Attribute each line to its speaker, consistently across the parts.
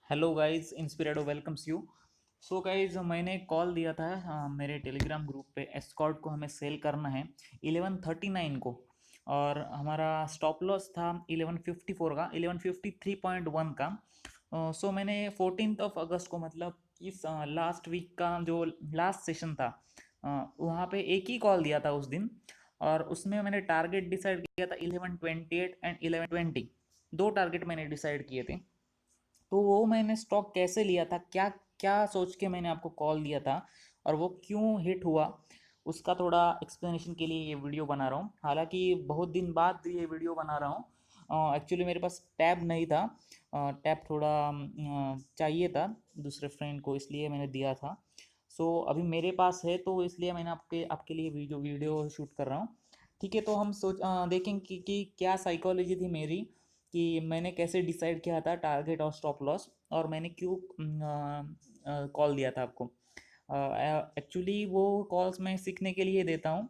Speaker 1: Hello guys, इंस्पिरेडो welcomes you. So guys, मैंने call दिया था मेरे टेलीग्राम ग्रुप पे। एस्कॉर्ट को हमें सेल करना है 11:39 को, और हमारा स्टॉप लॉस था 11:54 का, 11:53.1 का। सो मैंने 14 अगस्त को, मतलब इस लास्ट वीक का जो लास्ट सेशन था, वहाँ पे एक ही कॉल दिया था उस दिन। और उसमें मैंने टारगेट डिसाइड किया था 11:28 एंड 11:20। दो टारगेट मैंने डिसाइड किए थे। तो वो मैंने स्टॉक कैसे लिया था, क्या क्या सोच के मैंने आपको कॉल दिया था, और वो क्यों हिट हुआ, उसका थोड़ा एक्सप्लेनेशन के लिए ये वीडियो बना रहा हूँ। हालांकि बहुत दिन बाद ये वीडियो बना रहा हूँ। एक्चुअली मेरे पास टैब नहीं था। टैब थोड़ा चाहिए था दूसरे फ्रेंड को, इसलिए मैंने दिया था। सो अभी मेरे पास है, तो इसलिए मैंने आपके आपके लिए वीडियो वीडियो शूट कर रहा हूँ। ठीक है, तो हम देखेंगे कि क्या साइकोलॉजी थी मेरी, कि मैंने कैसे डिसाइड किया था टारगेट और स्टॉप लॉस, और मैंने क्यों कॉल दिया था आपको। एक्चुअली वो कॉल्स मैं सीखने के लिए देता हूँ,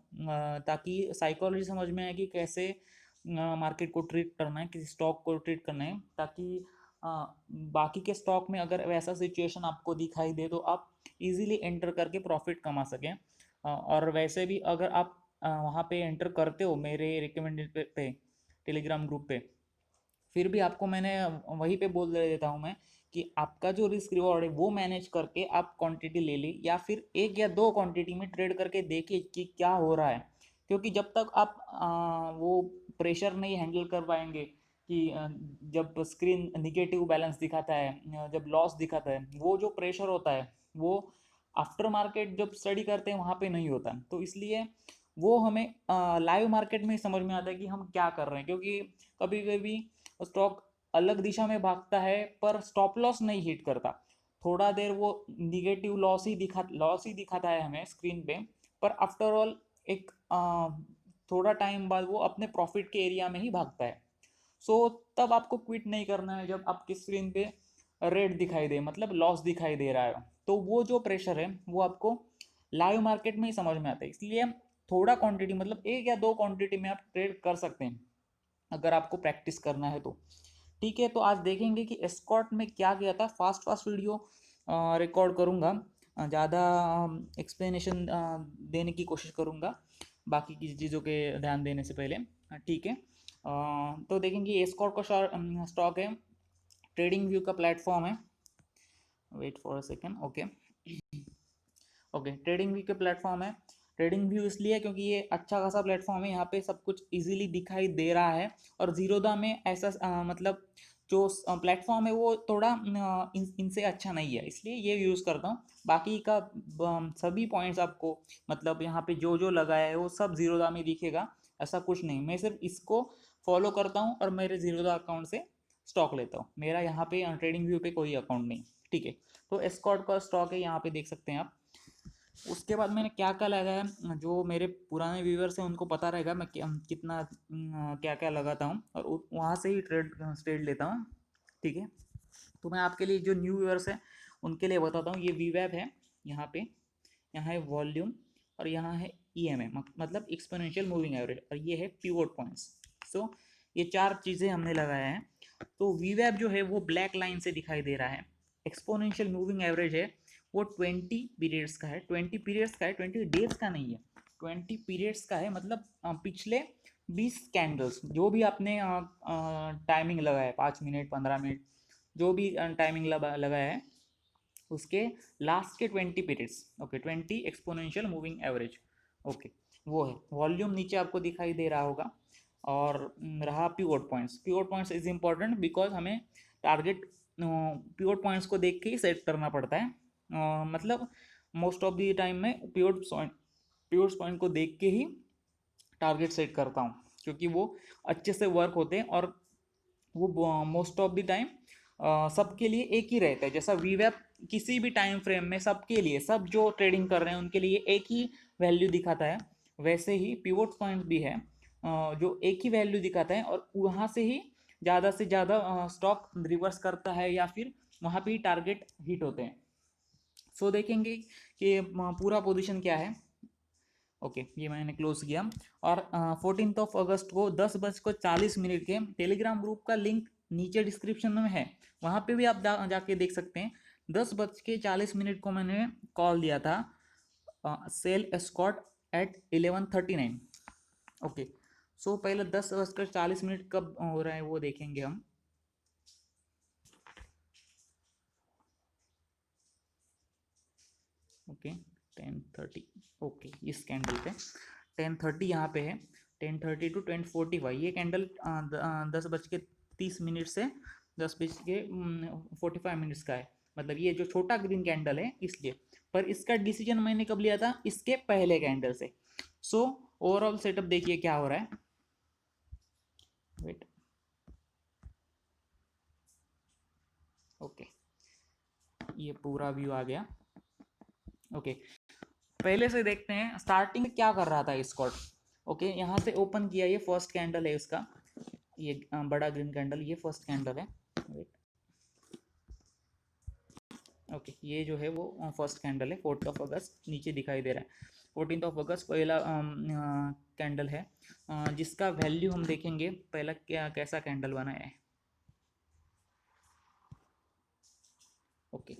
Speaker 1: ताकि साइकोलॉजी समझ में आए कि कैसे मार्केट को ट्रीट करना है, किसी स्टॉक को ट्रीट करना है, ताकि बाकी के स्टॉक में अगर वैसा सिचुएशन आपको दिखाई दे तो आप इजीली एंटर करके प्रॉफिट कमा सकें। और वैसे भी अगर आप वहाँ पे एंटर करते हो मेरे रिकमेंडेड पे टेलीग्राम ग्रुप पे, फिर भी आपको मैंने वहीं पे बोल देता हूँ मैं कि आपका जो रिस्क रिवॉर्ड है वो मैनेज करके आप क्वांटिटी ले ली, या फिर एक या दो क्वांटिटी में ट्रेड करके देखिए कि क्या हो रहा है। क्योंकि जब तक आप वो प्रेशर नहीं हैंडल कर पाएंगे कि जब स्क्रीन निगेटिव बैलेंस दिखाता है, जब लॉस दिखाता है, वो जो प्रेशर होता है वो आफ्टर मार्केट जब स्टडी करते हैं वहाँ पे नहीं होता। तो इसलिए वो हमें लाइव मार्केट में ही समझ में आता है कि हम क्या कर रहे हैं। क्योंकि कभी कभी स्टॉक अलग दिशा में भागता है पर स्टॉप लॉस नहीं हिट करता। थोड़ा देर वो निगेटिव लॉस ही दिखाता है हमें स्क्रीन पे, पर आफ्टर ऑल एक थोड़ा टाइम बाद वो अपने प्रॉफिट के एरिया में ही भागता है। सो तब आपको क्विट नहीं करना है जब आपकी स्क्रीन पे रेड दिखाई दे, मतलब लॉस दिखाई दे रहा है। तो वो जो प्रेशर है वो आपको लाइव मार्केट में ही समझ में आता है। इसलिए थोड़ा क्वांटिटी, मतलब एक या दो क्वांटिटी में आप ट्रेड कर सकते हैं अगर आपको प्रैक्टिस करना है तो। ठीक है, तो आज देखेंगे कि एस्कॉर्ट में क्या किया था। फास्ट फास्ट वीडियो रिकॉर्ड करूँगा, ज़्यादा एक्सप्लेनेशन देने की कोशिश करूँगा बाकी की चीज़ों के ध्यान देने से पहले। ठीक है, तो देखेंगे एस्कॉर्ट का स्टॉक है, ट्रेडिंग व्यू का प्लेटफॉर्म है। Wait for a second. Okay okay, trading view के प्लेटफॉर्म है। ट्रेडिंग व्यू इसलिए है क्योंकि ये अच्छा खासा प्लेटफॉर्म है, यहाँ पे सब कुछ इजीली दिखाई दे रहा है। और जीरोदा में ऐसा मतलब जो प्लेटफॉर्म है वो थोड़ा इनसे अच्छा नहीं है, इसलिए ये यूज़ करता हूँ। बाकी का सभी पॉइंट्स आपको, मतलब यहाँ पे जो जो लगाया है वो सब जीरोदा में दिखेगा। ऐसा कुछ नहीं, मैं सिर्फ इसको फॉलो करता हूँ और मेरे जीरोदा अकाउंट से स्टॉक लेता हूँ। मेरा यहाँ पे ट्रेडिंग व्यू पे कोई अकाउंट नहीं। ठीक है, तो एस्कॉर्ट का स्टॉक है, यहाँ पे देख सकते हैं आप। उसके बाद मैंने क्या क्या लगाया, जो मेरे पुराने व्यूवर्स हैं उनको पता रहेगा मैं कितना क्या क्या लगाता हूँ, और वहाँ से ही ट्रेड लेता हूँ। ठीक है, तो मैं आपके लिए जो न्यू व्यूवर्स हैं उनके लिए बताता हूँ। ये वीवैब है, यहाँ पे यहाँ है वॉल्यूम, और यहाँ है ईएमए, मतलब एक्सपोनेंशियल मूविंग एवरेज, और ये है पिवोट पॉइंट्स। सो ये चार चीज़ें हमने लगाया है। तो वीवैब जो है वो ब्लैक लाइन से दिखाई दे रहा है। एक्सपोनेंशियल मूविंग एवरेज है, वो 20 पीरियड्स का है। 20 पीरियड्स का है, 20 डेज का नहीं है। 20 पीरियड्स का है, मतलब पिछले 20 कैंडल्स जो भी आपने टाइमिंग लगाया है, 5 मिनट 15 मिनट, जो भी टाइमिंग लगाया है उसके लास्ट के 20 periods. Okay, 20 exponential moving average. Okay, वो है। वॉल्यूम नीचे आपको दिखाई दे रहा होगा। और रहा pivot points. Pivot points is important because हमें टारगेट पिवोट पॉइंट्स को देख के ही सेट करना पड़ता है। मतलब मोस्ट ऑफ द टाइम में पिवोट पॉइंट को देख के ही टारगेट सेट करता हूँ, क्योंकि वो अच्छे से वर्क होते हैं। और वो मोस्ट ऑफ द टाइम सबके लिए एक ही रहता है। जैसा वीवैप किसी भी टाइम फ्रेम में सबके लिए, सब जो ट्रेडिंग कर रहे हैं उनके लिए एक ही वैल्यू दिखाता है, वैसे ही पिवोट पॉइंट भी है, जो एक ही वैल्यू दिखाता है, और वहाँ से ही ज़्यादा से ज़्यादा स्टॉक रिवर्स करता है, या फिर वहाँ पे ही टारगेट हिट होते हैं। सो देखेंगे कि पूरा पोजीशन क्या है। ओके, ये मैंने क्लोज किया। और 14 अगस्त को 10:40 के टेलीग्राम ग्रुप का लिंक नीचे डिस्क्रिप्शन में है, वहाँ पे भी आप जाके देख सकते हैं। 10:40 को मैंने कॉल दिया था, सेल एस्कॉर्ट एट 11:39। ओके, सो पहले 10:40 कब हो रहा है वो देखेंगे हम। ओके 10:30, ओके इस कैंडल पे 10:30 यहाँ पे है, 10:30 to 10:45 ये कैंडल 10:30 से 10:45 का है, मतलब ये जो छोटा ग्रीन कैंडल है इसलिए। पर इसका डिसीजन मैंने कब लिया था, इसके पहले कैंडल से। सो ओवरऑल सेटअप देखिए क्या हो रहा है। वेट, ओके ये पूरा व्यू आ गया। ओके पहले से देखते हैं स्टार्टिंग में क्या कर रहा था स्कॉट। ओके यहाँ से ओपन किया, ये फर्स्ट कैंडल है उसका, ये बड़ा ग्रीन कैंडल, ये फर्स्ट कैंडल है। वेट, ओके ये जो है वो फर्स्ट कैंडल है, 4 अगस्त नीचे दिखाई दे रहा है। 14 अगस्त पहला कैंडल है, जिसका वैल्यू हम देखेंगे पहला क्या कैसा कैंडल बनाया है। ओके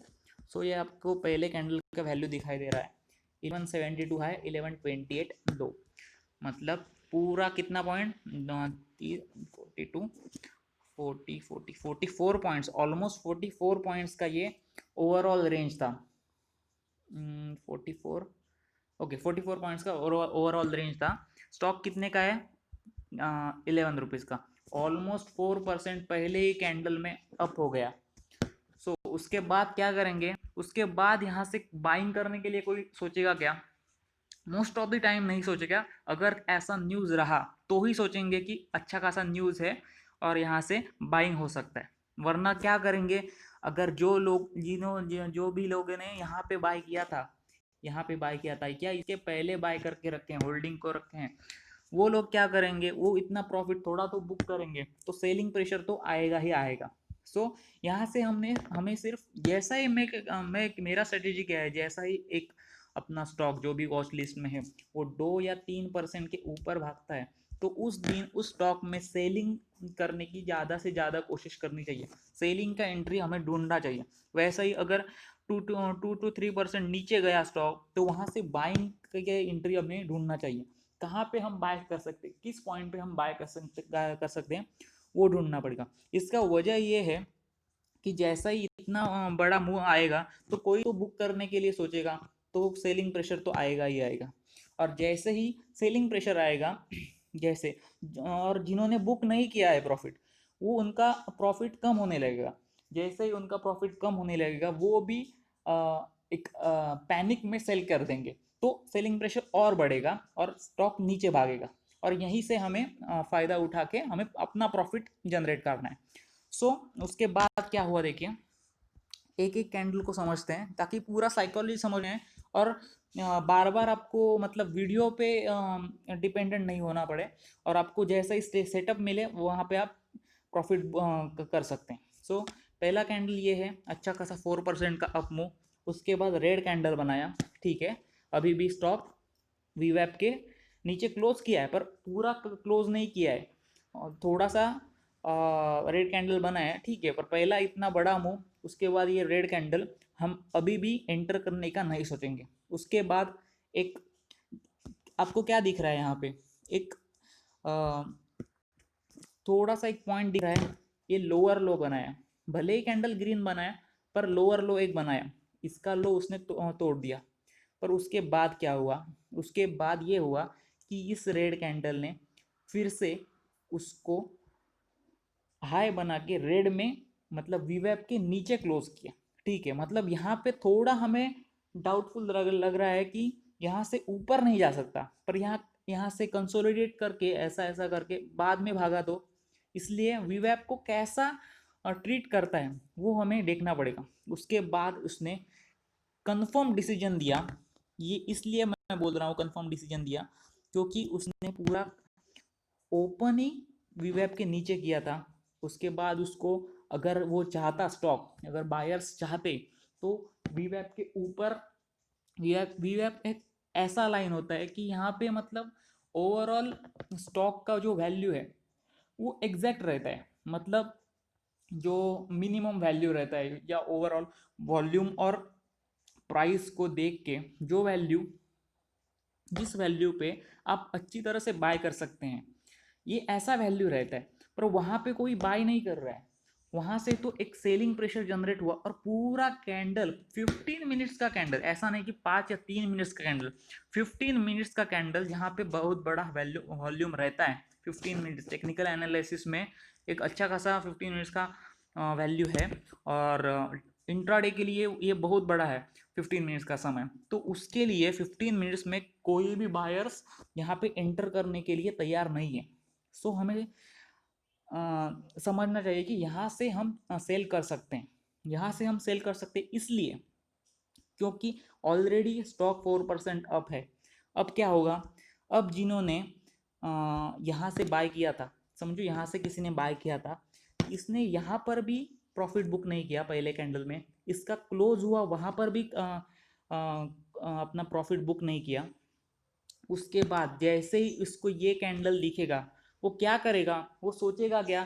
Speaker 1: सो ये आपको पहले कैंडल का वैल्यू दिखाई दे रहा है, 1172 है, 1128 लो, मतलब पूरा कितना पॉइंट, 42 44 पॉइंट्स, ऑलमोस्ट 44 पॉइंट्स का ये ओवरऑल रेंज था। 44, ओके 44 पॉइंट्स का ओवरऑल रेंज था। स्टॉक कितने का है, 11 रुपीज़ का, ऑलमोस्ट 4% पहले ही कैंडल में अप हो गया। सो उसके बाद क्या करेंगे, उसके बाद यहाँ से बाइंग करने के लिए कोई सोचेगा क्या, मोस्ट ऑफ द टाइम नहीं सोचेगा। अगर ऐसा न्यूज़ रहा तो ही सोचेंगे कि अच्छा खासा न्यूज़ है और यहाँ से बाइंग हो सकता है, वरना क्या करेंगे, अगर जो लोग जो भी लोगों ने यहाँ पे बाय किया था, यहाँ पे बाय किया था क्या, इसके पहले बाय करके रखे हैं, होल्डिंग को रखे हैं, वो लोग क्या करेंगे, वो इतना प्रॉफिट थोड़ा तो बुक करेंगे, तो सेलिंग प्रेशर तो आएगा ही आएगा। सो यहाँ से हमें सिर्फ जैसा ही मैं मेरा स्ट्रेटेजी क्या है, जैसा ही एक अपना स्टॉक जो भी वॉच लिस्ट में है वो 2 या 3% के ऊपर भागता है, तो उस दिन उस स्टॉक में सेलिंग करने की ज़्यादा से ज़्यादा कोशिश करनी चाहिए, सेलिंग का एंट्री हमें ढूंढना चाहिए। वैसा ही अगर 2 to 3% नीचे गया स्टॉक, तो वहाँ से बाइंग के एंट्री हमें ढूंढना चाहिए। कहाँ पे हम बाय कर सकते हैं, किस पॉइंट पे हम बाय कर सकते हैं, वो ढूंढना पड़ेगा। इसका वजह ये है कि जैसा ही इतना बड़ा मूव आएगा तो कोई तो बुक करने के लिए सोचेगा, तो सेलिंग प्रेशर तो आएगा ही आएगा। और जैसे ही सेलिंग प्रेशर आएगा, जैसे और जिन्होंने बुक नहीं किया है प्रॉफिट, वो उनका प्रॉफिट कम होने लगेगा। जैसे ही उनका प्रॉफिट कम होने लगेगा, वो भी एक पैनिक में सेल कर देंगे, तो सेलिंग प्रेशर और बढ़ेगा और स्टॉक नीचे भागेगा, और यहीं से हमें फ़ायदा उठा के हमें अपना प्रॉफिट जनरेट करना है। सो उसके बाद क्या हुआ देखिए, एक एक कैंडल को समझते हैं ताकि पूरा साइकोलॉजी समझ में, और बार बार आपको मतलब वीडियो पे डिपेंडेंट नहीं होना पड़े, और आपको जैसा ही सेटअप मिले वहाँ पे आप प्रॉफिट कर सकते हैं। सो पहला कैंडल ये है, अच्छा खासा 4% का अप मूव, उसके बाद रेड कैंडल बनाया, ठीक है, अभी भी स्टॉक वीवैप के नीचे क्लोज किया है, पर पूरा क्लोज नहीं किया है, और थोड़ा सा रेड कैंडल बना है, ठीक है, पर पहला इतना बड़ा मूव, उसके बाद ये रेड कैंडल हम अभी भी एंटर करने का नहीं सोचेंगे। उसके बाद एक आपको क्या दिख रहा है यहाँ पे, एक आ, थोड़ा सा एक पॉइंट दिख रहा है, ये लोअर लो बनाया, भले ही कैंडल ग्रीन बनाया पर लोअर लो एक बनाया, इसका लो उसने तोड़ दिया। पर उसके बाद क्या हुआ, उसके बाद ये हुआ कि इस रेड कैंडल ने फिर से उसको हाई बना के रेड में, मतलब वीवैप के नीचे क्लोज किया, ठीक है, मतलब यहाँ पे थोड़ा हमें डाउटफुल लग रहा है कि यहाँ से ऊपर नहीं जा सकता, पर यहाँ यहाँ से कंसोलिडेट करके ऐसा ऐसा करके बाद में भागा, तो इसलिए वीवैप को कैसा ट्रीट करता है वो हमें देखना पड़ेगा। उसके बाद उसने कंफर्म डिसीजन दिया, ये इसलिए मैं बोल रहा हूँ कंफर्म डिसीजन दिया, क्योंकि उसने पूरा ओपन ही वीवैप के नीचे किया था। उसके बाद उसको, अगर वो चाहता स्टॉक, अगर बायर्स चाहते, तो वीवैप के ऊपर, वीवैप एक ऐसा लाइन होता है कि यहाँ पे मतलब ओवरऑल स्टॉक का जो वैल्यू है वो एग्जैक्ट रहता है, मतलब जो मिनिमम वैल्यू रहता है या ओवरऑल वॉल्यूम और प्राइस को देख के जो वैल्यू, जिस वैल्यू पे आप अच्छी तरह से बाय कर सकते हैं, ये ऐसा वैल्यू रहता है। पर वहाँ पे कोई बाय नहीं कर रहा है, वहाँ से तो एक सेलिंग प्रेशर जनरेट हुआ और पूरा कैंडल 15 मिनट्स का कैंडल, ऐसा नहीं कि 5 या 3 मिनट्स का कैंडल, 15 मिनट्स का कैंडल जहाँ पे बहुत बड़ा वैल्यू वॉल्यूम रहता है। 15 मिनट्स टेक्निकल एनालिसिस में एक अच्छा खासा 15 मिनट्स का वैल्यू है, और इंट्राडे के लिए ये बहुत बड़ा है 15 मिनट्स का समय। तो उसके लिए 15 मिनट्स में कोई भी बायर्स यहाँ पे एंटर करने के लिए तैयार नहीं है। सो हमें समझना चाहिए कि यहाँ से हम सेल कर सकते हैं, यहाँ से हम सेल कर सकते हैं इसलिए क्योंकि ऑलरेडी स्टॉक 4% अप है। अब क्या होगा, अब जिन्होंने यहाँ से बाय किया था, समझो यहाँ से किसी ने बाय किया था, इसने यहाँ पर भी प्रॉफिट बुक नहीं किया पहले कैंडल में, इसका क्लोज हुआ वहाँ पर भी अपना प्रॉफिट बुक नहीं किया। उसके बाद जैसे ही इसको ये कैंडल दिखेगा, वो क्या करेगा, वो सोचेगा क्या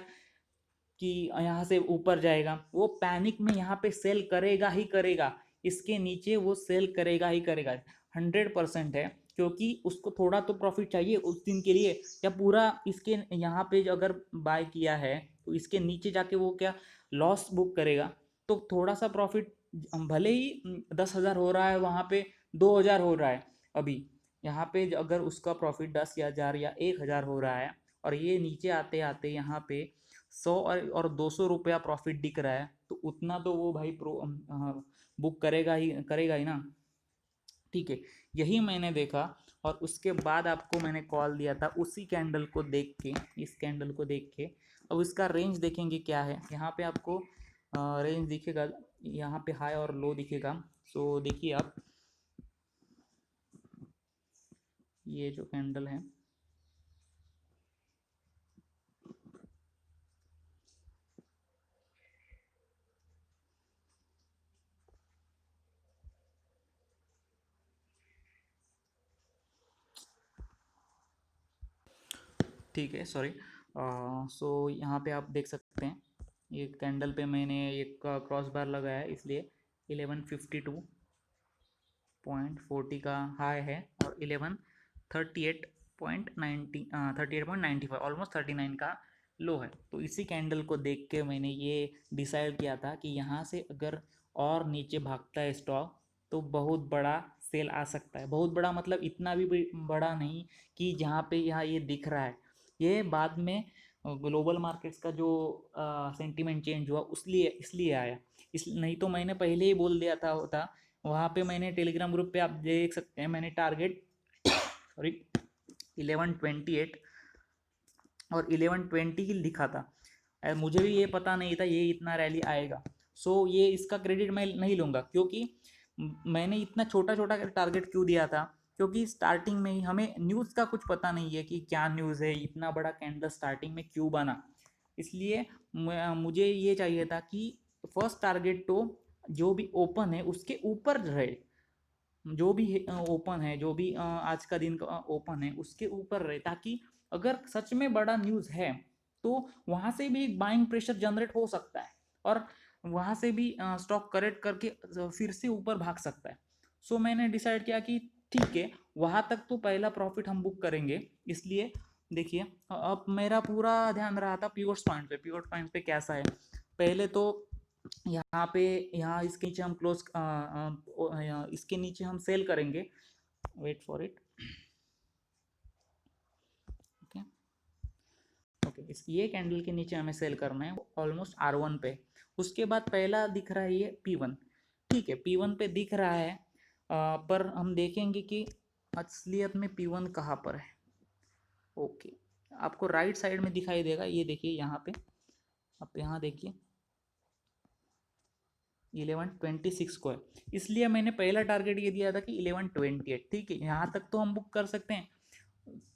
Speaker 1: कि यहाँ से ऊपर जाएगा, वो पैनिक में यहाँ पे सेल करेगा ही करेगा, इसके नीचे वो सेल करेगा ही करेगा, 100% है। क्योंकि उसको थोड़ा तो प्रॉफिट चाहिए उस दिन के लिए, या पूरा इसके यहाँ पे जो अगर बाय किया है तो इसके नीचे जाके वो क्या लॉस बुक करेगा। तो थोड़ा सा प्रॉफिट, भले ही 10,000 हो रहा है, वहाँ पे 2,000 हो रहा है अभी, यहाँ पे अगर उसका प्रॉफिट 10,000 या 1,000 हो रहा है, और ये नीचे आते आते यहाँ पे 100 और 200 रुपया प्रॉफिट दिख रहा है, तो उतना तो वो भाई बुक करेगा ही ना। ठीक है, यही मैंने देखा, और उसके बाद आपको मैंने कॉल दिया था उसी कैंडल को देख के, इस कैंडल को देख के। अब इसका रेंज देखेंगे क्या है, यहाँ पे आपको रेंज दिखेगा, यहाँ पे हाई और लो दिखेगा। सो देखिए आप, ये जो कैंडल है, ठीक है, सॉरी। सो यहाँ पे आप देख सकते हैं, ये कैंडल पे मैंने एक क्रॉस बार लगाया है, इसलिए 1152.40 का हाई है, और 38.90 ऑलमोस्ट 39 का लो है। तो इसी कैंडल को देख के मैंने ये डिसाइड किया था कि यहाँ से अगर और नीचे भागता है स्टॉक, तो बहुत बड़ा सेल आ सकता है। बहुत बड़ा मतलब इतना भी बड़ा नहीं कि जहाँ पे यहाँ ये दिख रहा है, ये बाद में ग्लोबल मार्केट्स का जो सेंटीमेंट चेंज हुआ उसलिए इसलिए आया। इस नहीं तो मैंने पहले ही बोल दिया था होता। वहाँ पे मैंने टेलीग्राम ग्रुप पे आप देख सकते हैं, मैंने टारगेट सॉरी 1128 और 1120 ही लिखा था। मुझे भी ये पता नहीं था ये इतना रैली आएगा। सो ये इसका क्रेडिट मैं नहीं लूँगा, क्योंकि मैंने इतना छोटा छोटा टारगेट क्यों दिया था, क्योंकि स्टार्टिंग में ही हमें न्यूज़ का कुछ पता नहीं है कि क्या न्यूज़ है, इतना बड़ा कैंडल स्टार्टिंग में क्यों बना। इसलिए मुझे ये चाहिए था कि फर्स्ट टारगेट तो जो भी ओपन है उसके ऊपर रहे, जो भी ओपन है, जो भी आज का दिन का ओपन है उसके ऊपर रहे, ताकि अगर सच में बड़ा न्यूज़ है तो वहाँ से भी एक बाइंग प्रेशर जनरेट हो सकता है, और वहाँ से भी स्टॉक करेक्ट करके फिर से ऊपर भाग सकता है। सो मैंने डिसाइड किया कि ठीक है, वहाँ तक तो पहला प्रॉफिट हम बुक करेंगे। इसलिए देखिए, अब मेरा पूरा ध्यान रहा था पिवट पॉइंट पे। पिवट पॉइंट पे कैसा है, पहले तो यहाँ पे, यहाँ इसके नीचे हम क्लोज, इसके नीचे हम सेल करेंगे, wait for it, okay okay, इस ये कैंडल के नीचे हमें सेल करना है ऑलमोस्ट R1 पे। उसके बाद पहला दिख रहा है ये P1, ठीक है, P1 पे दिख रहा है, पर हम देखेंगे कि असलियत में P1 कहाँ पर है। ओके, आपको राइट साइड में दिखाई देगा, ये देखिए यहाँ पे, आप यहाँ देखिए 1126 को है। इसलिए मैंने पहला टारगेट ये दिया था कि 1128, ठीक है, यहाँ तक तो हम बुक कर सकते हैं।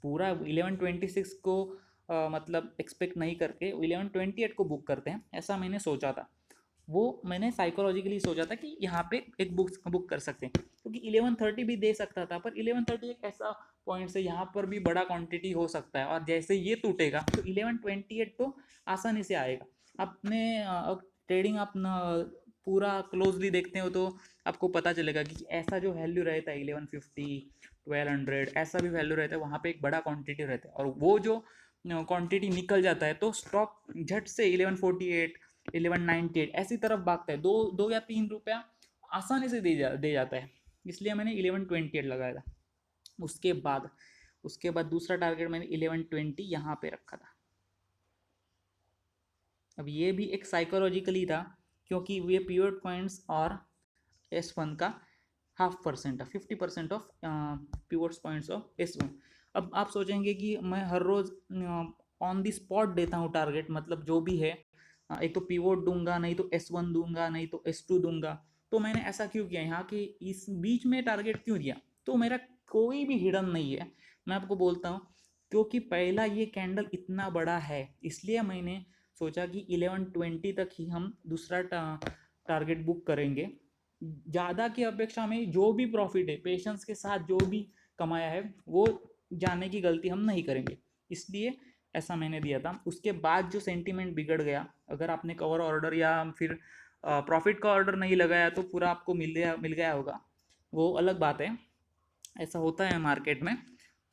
Speaker 1: पूरा 1126 को मतलब एक्सपेक्ट नहीं करके 1128 को बुक करते हैं, ऐसा मैंने सोचा था। वो मैंने साइकोलॉजिकली सोचा था कि यहाँ पे एक बुक कर सकते हैं, क्योंकि 1130 भी दे सकता था, पर 1130 एक ऐसा पॉइंट है यहाँ पर भी बड़ा क्वांटिटी हो सकता है, और जैसे ये टूटेगा तो 1128 तो आसानी से आएगा। आपने ट्रेडिंग अपना पूरा क्लोजली देखते हो तो आपको पता चलेगा कि ऐसा जो वैल्यू रहता है 1150 1200 ऐसा भी वैल्यू रहता है, वहाँ पे एक बड़ा क्वांटिटी रहता है, और वो जो क्वांटिटी निकल जाता है तो स्टॉक झट से 1148 1198 ऐसी तरफ भागता है, 2 या 3 रुपया आसानी से दे जाता है। इसलिए मैंने 1128 लगाया था। उसके बाद दूसरा टारगेट मैंने 1120 यहाँ पे रखा था। अब ये भी एक साइकोलॉजिकली था, क्योंकि ये पिवट पॉइंट्स और S1 का 0.5% था, 50% of pivots points of S1। अब आप सोचेंगे कि मैं हर रोज ऑन द स्पॉट देता हूँ टारगेट, मतलब जो भी है एक तो पिवोट दूंगा, नहीं तो S1 दूंगा, नहीं तो S2 दूंगा। तो मैंने ऐसा क्यों किया यहाँ कि इस बीच में टारगेट क्यों दिया? तो मेरा कोई भी हिडन नहीं है, मैं आपको बोलता हूँ। क्योंकि पहला ये कैंडल इतना बड़ा है, इसलिए मैंने सोचा कि 1120 तक ही हम दूसरा टारगेट बुक करेंगे। ज़्यादा की अपेक्षा में जो भी प्रॉफिट है, पेशेंस के साथ जो भी कमाया है, वो जाने की गलती हम नहीं करेंगे, इसलिए ऐसा मैंने दिया था। उसके बाद जो सेंटीमेंट बिगड़ गया, अगर आपने कवर ऑर्डर या फिर प्रॉफिट का ऑर्डर नहीं लगाया तो पूरा आपको मिल गया होगा, वो अलग बात है। ऐसा होता है मार्केट में।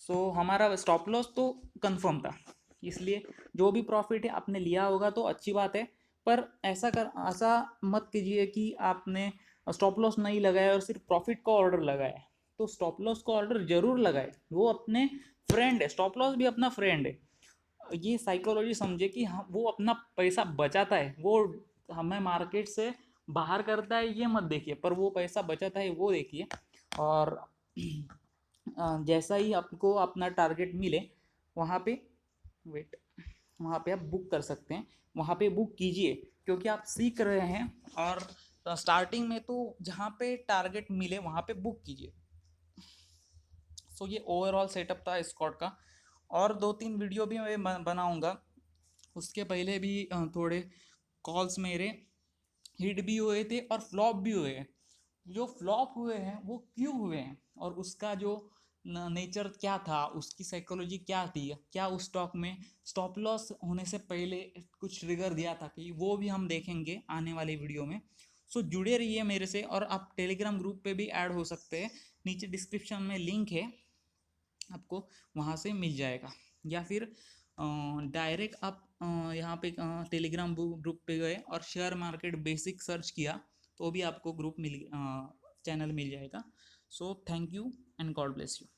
Speaker 1: सो हमारा स्टॉप लॉस तो कंफर्म था, इसलिए जो भी प्रॉफिट है आपने लिया होगा तो अच्छी बात है। पर ऐसा मत कीजिए कि आपने स्टॉप लॉस नहीं लगाया और सिर्फ प्रॉफिट का ऑर्डर लगाया। तो स्टॉप लॉस का ऑर्डर जरूर लगाए, वो अपने फ्रेंड है, स्टॉप लॉस भी अपना फ्रेंड है। ये साइकोलॉजी समझे कि वो अपना पैसा बचाता है, वो हमें मार्केट से बाहर करता है ये मत देखिए, पर वो पैसा बचाता है वो देखिए। और जैसा ही आपको अपना टारगेट मिले वहाँ पे वेट वहाँ पे आप बुक कर सकते हैं, वहाँ पे बुक कीजिए, क्योंकि आप सीख रहे हैं। और स्टार्टिंग में तो जहाँ पे टारगेट मिले वहाँ पे बुक कीजिए। सो ये ओवरऑल सेटअप था स्कॉट का। और 2-3 वीडियो भी मैं बनाऊंगा। उसके पहले भी थोड़े कॉल्स मेरे हिट भी हुए थे और फ्लॉप भी हुए हैं। जो फ्लॉप हुए हैं वो क्यों हुए हैं, और उसका जो नेचर क्या था, उसकी साइकोलॉजी क्या थी, क्या उस स्टॉक में स्टॉप लॉस होने से पहले कुछ ट्रिगर दिया था कि वो भी हम देखेंगे आने वाले वीडियो में। सो जुड़े रहिए मेरे से, और आप टेलीग्राम ग्रुप पे भी ऐड हो सकते हैं, नीचे डिस्क्रिप्शन में लिंक है, आपको वहाँ से मिल जाएगा। या फिर डायरेक्ट आप यहाँ पे टेलीग्राम ग्रुप पे गए और शेयर मार्केट बेसिक सर्च किया तो भी आपको ग्रुप चैनल मिल जाएगा। So thank you and God bless you.